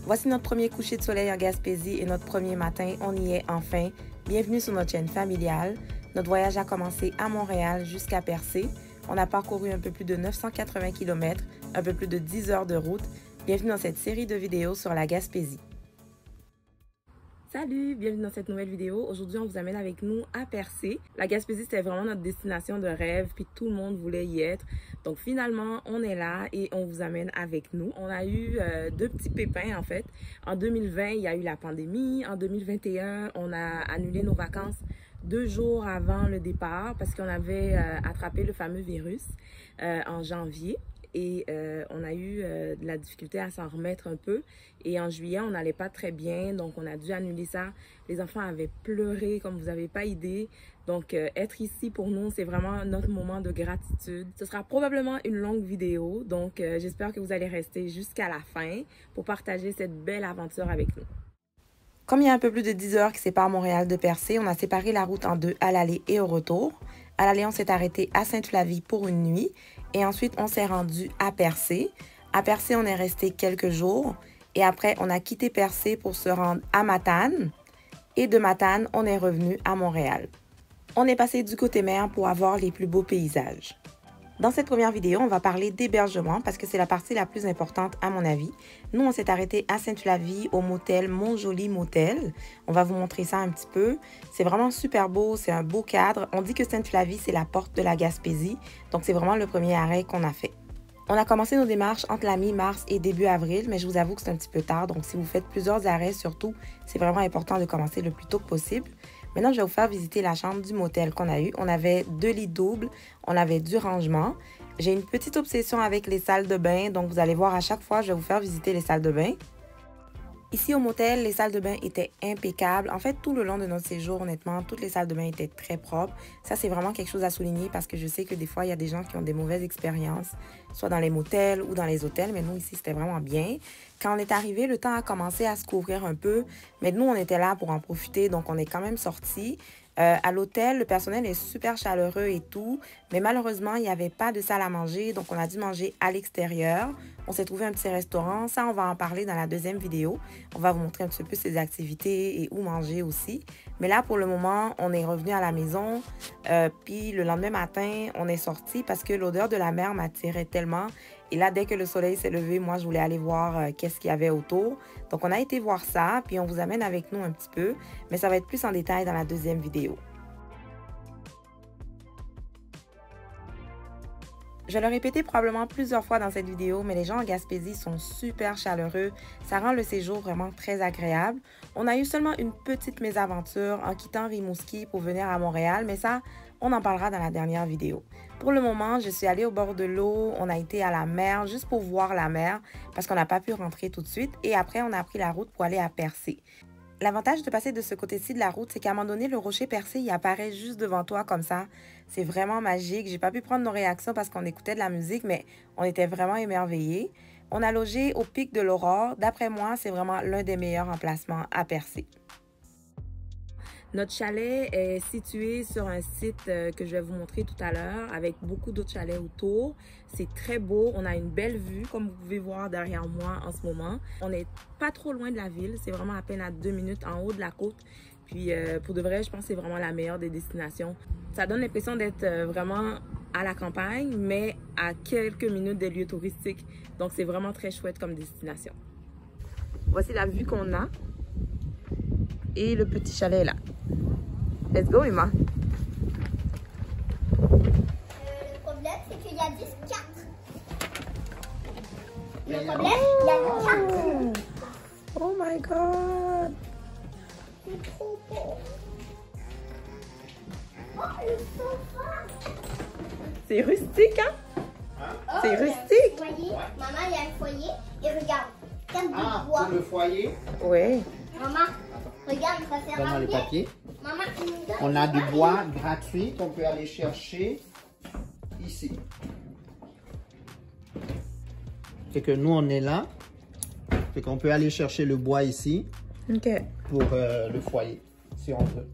Voici notre premier coucher de soleil en Gaspésie et notre premier matin, on y est enfin. Bienvenue sur notre chaîne familiale. Notre voyage a commencé à Montréal jusqu'à Percé. On a parcouru un peu plus de 980 km, un peu plus de 10 heures de route. Bienvenue dans cette série de vidéos sur la Gaspésie. Salut, bienvenue dans cette nouvelle vidéo. Aujourd'hui, on vous amène avec nous à Percé. La Gaspésie, c'était vraiment notre destination de rêve, puis tout le monde voulait y être. Donc finalement, on est là et on vous amène avec nous. On a eu deux petits pépins en fait. En 2020, il y a eu la pandémie. En 2021, on a annulé nos vacances 2 jours avant le départ parce qu'on avait attrapé le fameux virus en janvier. Et on a eu de la difficulté à s'en remettre un peu. Et en juillet, on n'allait pas très bien, donc on a dû annuler ça. Les enfants avaient pleuré comme vous n'avez pas idée. Donc être ici pour nous, c'est vraiment notre moment de gratitude. Ce sera probablement une longue vidéo, donc j'espère que vous allez rester jusqu'à la fin pour partager cette belle aventure avec nous. Comme il y a un peu plus de 10 heures qui séparent Montréal de Percé, on a séparé la route en deux à l'aller et au retour. À l'aller, on s'est arrêté à Sainte-Flavie pour une nuit. Et ensuite, on s'est rendu à Percé. À Percé, on est resté quelques jours. Et après, on a quitté Percé pour se rendre à Matane. Et de Matane, on est revenu à Montréal. On est passé du côté mer pour avoir les plus beaux paysages. Dans cette première vidéo, on va parler d'hébergement parce que c'est la partie la plus importante à mon avis. Nous, on s'est arrêté à Sainte-Flavie au motel Mon Joli Motel. On va vous montrer ça un petit peu. C'est vraiment super beau, c'est un beau cadre. On dit que Sainte-Flavie, c'est la porte de la Gaspésie. Donc, c'est vraiment le premier arrêt qu'on a fait. On a commencé nos démarches entre la mi-mars et début avril, mais je vous avoue que c'est un petit peu tard. Donc, si vous faites plusieurs arrêts, surtout, c'est vraiment important de commencer le plus tôt possible. Maintenant, je vais vous faire visiter la chambre du motel qu'on a eu. On avait 2 lits doubles, on avait du rangement. J'ai une petite obsession avec les salles de bain, donc vous allez voir à chaque fois, je vais vous faire visiter les salles de bain. Ici au motel, les salles de bain étaient impeccables. En fait, tout le long de notre séjour, honnêtement, toutes les salles de bain étaient très propres. Ça, c'est vraiment quelque chose à souligner parce que je sais que des fois, il y a des gens qui ont des mauvaises expériences, soit dans les motels ou dans les hôtels, mais nous, ici, c'était vraiment bien. Quand on est arrivé, le temps a commencé à se couvrir un peu, mais nous, on était là pour en profiter, donc on est quand même sortis. À l'hôtel, le personnel est super chaleureux et tout, mais malheureusement, il n'y avait pas de salle à manger, donc on a dû manger à l'extérieur. On s'est trouvé un petit restaurant, ça, on va en parler dans la deuxième vidéo. On va vous montrer un petit peu ses activités et où manger aussi. Mais là, pour le moment, on est revenu à la maison, puis le lendemain matin, on est sorti parce que l'odeur de la mer m'attirait tellement. Et là, dès que le soleil s'est levé, moi, je voulais aller voir qu'est-ce qu'il y avait autour. Donc, on a été voir ça, puis on vous amène avec nous un petit peu. Mais ça va être plus en détail dans la deuxième vidéo. Je vais le répéter probablement plusieurs fois dans cette vidéo, mais les gens en Gaspésie sont super chaleureux. Ça rend le séjour vraiment très agréable. On a eu seulement une petite mésaventure en quittant Rimouski pour venir à Montréal, mais ça, on en parlera dans la dernière vidéo. Pour le moment, je suis allée au bord de l'eau, on a été à la mer juste pour voir la mer parce qu'on n'a pas pu rentrer tout de suite et après on a pris la route pour aller à Percé. L'avantage de passer de ce côté-ci de la route, c'est qu'à un moment donné, le rocher Percé, il apparaît juste devant toi comme ça. C'est vraiment magique. J'ai pas pu prendre nos réactions parce qu'on écoutait de la musique, mais on était vraiment émerveillés. On a logé au pic de l'Aurore. D'après moi, c'est vraiment l'un des meilleurs emplacements à Percé. Notre chalet est situé sur un site que je vais vous montrer tout à l'heure avec beaucoup d'autres chalets autour. C'est très beau. On a une belle vue comme vous pouvez voir derrière moi en ce moment. On n'est pas trop loin de la ville. C'est vraiment à peine à 2 minutes en haut de la côte. Puis pour de vrai, je pense que c'est vraiment la meilleure des destinations. Ça donne l'impression d'être vraiment à la campagne, mais à quelques minutes des lieux touristiques. Donc c'est vraiment très chouette comme destination. Voici la vue qu'on a. Et le petit chalet est là. Let's go, Emma. Le problème, c'est qu'il y a 10-4. Le problème, il y a 4. Oh my god. C'est trop beau. Oh, le sofa. C'est rustique, hein? Oh, C'est rustique. Foyer. Maman, il y a un foyer. Et regarde, 4 Ah, de bois. pour le foyer. Oui. Maman, regarde, ça sert à Donne-moi les rien. papiers. Maman, tu nous donnes. On a du bois gratuit qu'on peut aller chercher ici. C'est que nous, on est là. C'est qu'on peut aller chercher le bois ici OK. pour le foyer, si on veut.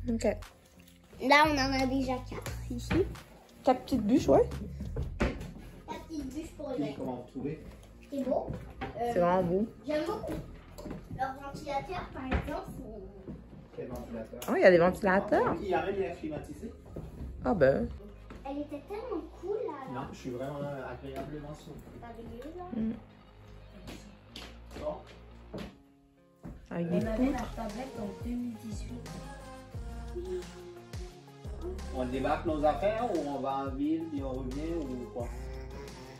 OK. Là, on en a déjà 4 ici. 4 petites bûches, ouais. 4 petites bûches pour le bain. Comment vous trouvez? C'est beau. C'est vraiment beau. J'aime beaucoup. Leur ventilateur, par exemple, Quel ventilateur? Oh, il y a des ventilateurs. Il y a même l'air climatisé. Ah ben. elle était tellement cool là. Non, je suis vraiment agréablement surpris. T'as vu là? Bon. Avec On des avait poutres. la tablette en 2018. On débarque nos affaires ou on va en ville et on revient ou quoi?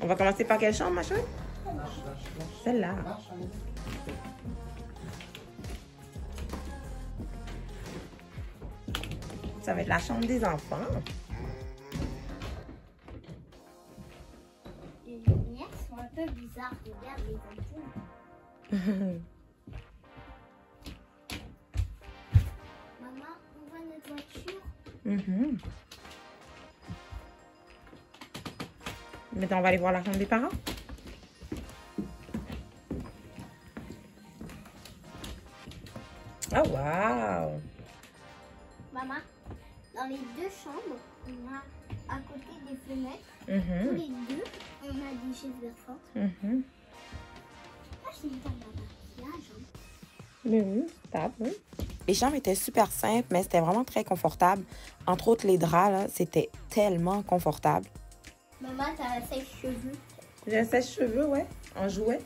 On va commencer par quelle chambre, ma chérie? Celle-là. Marche, allez. Ça va être la chambre des enfants. Les lumières sont un peu bizarres. Regarde les ampoules. Maman, on voit notre voiture. Maintenant, on va aller voir la chambre des parents. Oh, wow! Maman, dans les deux chambres, on a à côté des fenêtres. Tous les deux, on a des chaises versantes. Là, j'ai une table à maquillage. Mais oui, stable, oui. Les chambres étaient super simples, mais c'était vraiment très confortable. Entre autres, les draps, là, c'était tellement confortable. Maman, t'as un sèche-cheveux. J'ai un sèche-cheveux, ouais, en jouet.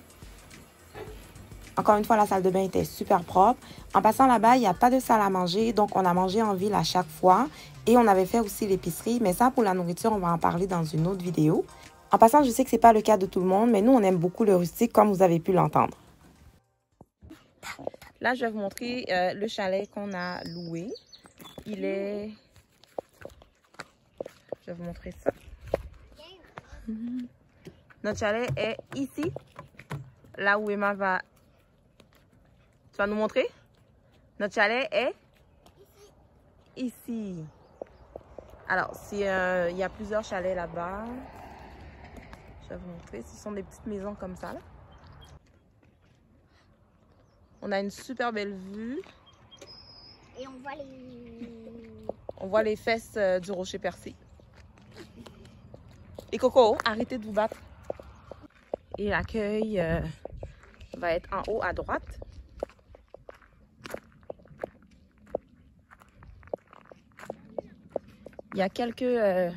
Encore une fois, la salle de bain était super propre. En passant là-bas, il n'y a pas de salle à manger, donc on a mangé en ville à chaque fois. Et on avait fait aussi l'épicerie, mais ça, pour la nourriture, on va en parler dans une autre vidéo. En passant, je sais que ce n'est pas le cas de tout le monde, mais nous, on aime beaucoup le rustique, comme vous avez pu l'entendre. Là, je vais vous montrer le chalet qu'on a loué. Il est... Je vais vous montrer ça. Notre chalet est ici, là où Emma va... Tu vas nous montrer? Notre chalet est ici. Alors, il y a plusieurs chalets là-bas. Je vais vous montrer. Ce sont des petites maisons comme ça, là. On a une super belle vue. Et on voit les... On voit les fesses du rocher percé. Et Coco, arrêtez de vous battre. Et l'accueil va être en haut à droite. Il y a quelques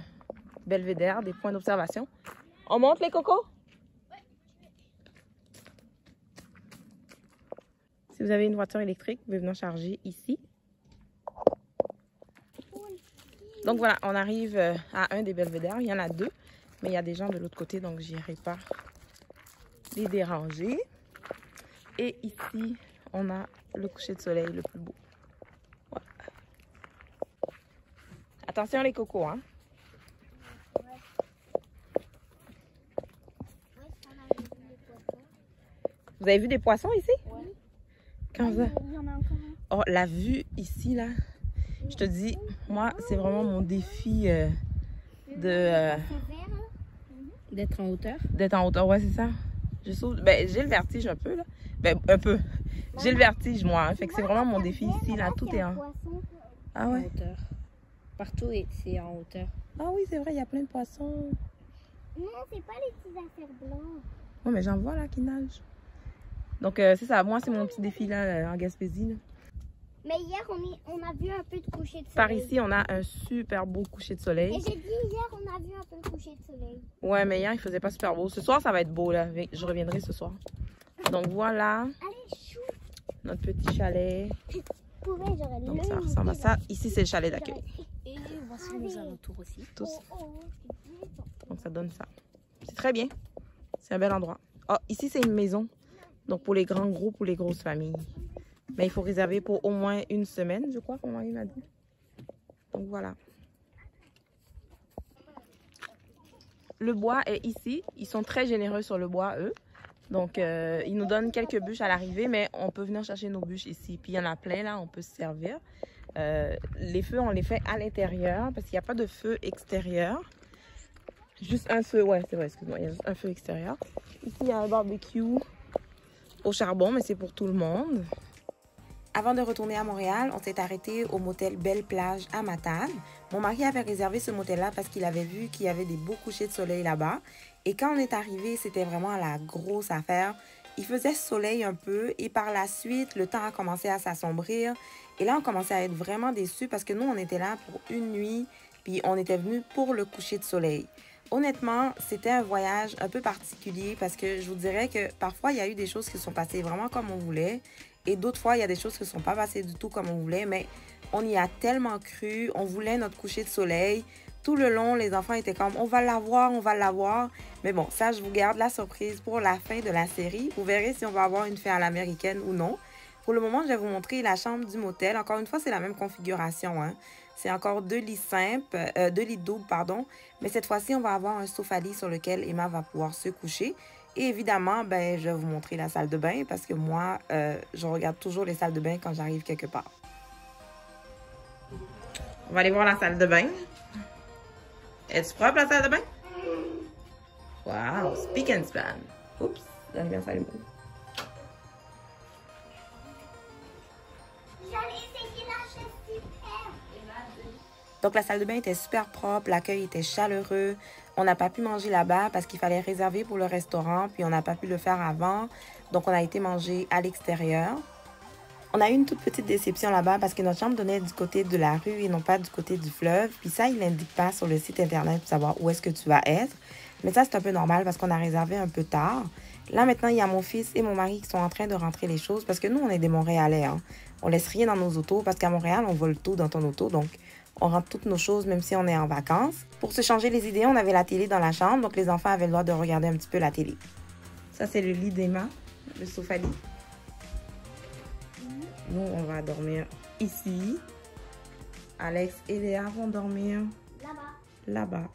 belvédères, des points d'observation. On monte les cocos? Si vous avez une voiture électrique, vous pouvez venir charger ici. Donc voilà, on arrive à un des belvédères. Il y en a deux, mais il y a des gens de l'autre côté, donc je n'irai pas les déranger. Et ici, on a le coucher de soleil le plus beau. Voilà. Attention les cocos, hein? Vous avez vu des poissons ici? Oui. Quand vous... Il y en a encore un. Oh, la vue ici, là, je te dis, moi, c'est vraiment mon défi D'être en hauteur. d'être en hauteur. Ouais, c'est ça. Je saute. Ben, j'ai le vertige un peu, là. Ben, un peu. J'ai le vertige, moi. Hein. Fait que c'est vraiment mon défi ici, là. Tout est en... Ah En ouais? hauteur. Partout, c'est en hauteur. Ah oui, c'est vrai, il y a plein de poissons. Non, c'est pas les petits affaires blancs. Ouais, mais j'en vois, là, qui nagent. Donc, c'est ça. Moi, c'est mon petit défi, là, en Gaspésie, là. Mais hier, on a vu un peu de coucher de soleil. Par ici, on a un super beau coucher de soleil. Et j'ai dit hier, on a vu un peu de coucher de soleil. Ouais, mais hier, il faisait pas super beau. Ce soir, ça va être beau, là. Je reviendrai ce soir. Donc, voilà Allez, chou. notre petit chalet. J'aurais Donc, ça ressemble à ça. Ici, c'est le chalet d'accueil. Et voici nos alentours aussi. Tous. Oh, Donc, ça donne ça. C'est très bien. C'est un bel endroit. Oh, ici, c'est une maison. Donc, pour les grands groupes ou les grosses familles. Mais il faut réserver pour au moins une semaine, je crois, mon mari m'a dit. Donc, voilà. Le bois est ici. Ils sont très généreux sur le bois, eux. Donc, ils nous donnent quelques bûches à l'arrivée, mais on peut venir chercher nos bûches ici. Puis, il y en a plein, là, on peut se servir. Les feux, on les fait à l'intérieur parce qu'il n'y a pas de feu extérieur. Juste un feu, ouais, c'est vrai, excuse-moi, il y a juste un feu extérieur. Ici, il y a un barbecue au charbon, mais c'est pour tout le monde. Avant de retourner à Montréal, on s'est arrêté au motel Belle Plage à Matane. Mon mari avait réservé ce motel-là parce qu'il avait vu qu'il y avait des beaux couchers de soleil là-bas. Et quand on est arrivé, c'était vraiment la grosse affaire. Il faisait soleil un peu et par la suite, le temps a commencé à s'assombrir. Et là, on commençait à être vraiment déçus parce que nous, on était là pour une nuit, puis on était venus pour le coucher de soleil. Honnêtement, c'était un voyage un peu particulier parce que je vous dirais que parfois, il y a eu des choses qui sont passées vraiment comme on voulait. Et d'autres fois, il y a des choses qui ne sont pas passées du tout comme on voulait, mais on y a tellement cru, on voulait notre coucher de soleil. Tout le long, les enfants étaient comme « on va l'avoir, on va l'avoir ». Mais bon, ça, je vous garde la surprise pour la fin de la série. Vous verrez si on va avoir une fée à l'américaine ou non. Pour le moment, je vais vous montrer la chambre du motel. Encore une fois, c'est la même configuration, hein. C'est encore 2 lits simples, 2 lits doubles, pardon. Mais cette fois-ci, on va avoir un sofa-lit sur lequel Emma va pouvoir se coucher. Et évidemment, ben, je vais vous montrer la salle de bain parce que moi, je regarde toujours les salles de bain quand j'arrive quelque part. On va aller voir la salle de bain. Es-tu propre la salle de bain? Wow, speak and span. Oups, j'aime bien ça le mot. Donc, la salle de bain était super propre, l'accueil était chaleureux. On n'a pas pu manger là-bas parce qu'il fallait réserver pour le restaurant, puis on n'a pas pu le faire avant. Donc, on a été manger à l'extérieur. On a eu une toute petite déception là-bas parce que notre chambre donnait du côté de la rue et non pas du côté du fleuve. Puis ça, il n'indique pas sur le site internet pour savoir où est-ce que tu vas être. Mais ça, c'est un peu normal parce qu'on a réservé un peu tard. Là, maintenant, il y a mon fils et mon mari qui sont en train de rentrer les choses parce que nous, on est des Montréalais, hein. On laisse rien dans nos autos parce qu'à Montréal, on vole tout dans ton auto. Donc, on rentre toutes nos choses même si on est en vacances. Pour se changer les idées, on avait la télé dans la chambre. Donc, les enfants avaient le droit de regarder un petit peu la télé. Ça, c'est le lit d'Emma, le sofa-lit. Nous, on va dormir ici. Alex et Léa vont dormir là-bas.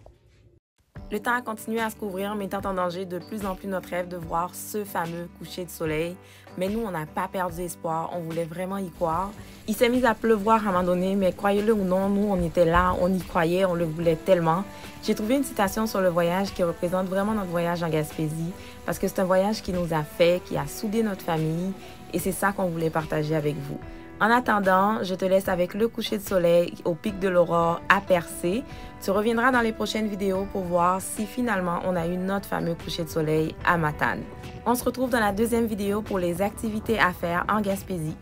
Le temps a continué à se couvrir, mettant en danger de plus en plus notre rêve de voir ce fameux coucher de soleil. Mais nous, on n'a pas perdu espoir. On voulait vraiment y croire. Il s'est mis à pleuvoir à un moment donné, mais croyez-le ou non, nous, on était là, on y croyait, on le voulait tellement. J'ai trouvé une citation sur le voyage qui représente vraiment notre voyage en Gaspésie, parce que c'est un voyage qui nous a fait, qui a soudé notre famille, et c'est ça qu'on voulait partager avec vous. En attendant, je te laisse avec le coucher de soleil au pic de l'Aurore à Percé. Tu reviendras dans les prochaines vidéos pour voir si finalement on a eu notre fameux coucher de soleil à Matane. On se retrouve dans la deuxième vidéo pour les activités à faire en Gaspésie.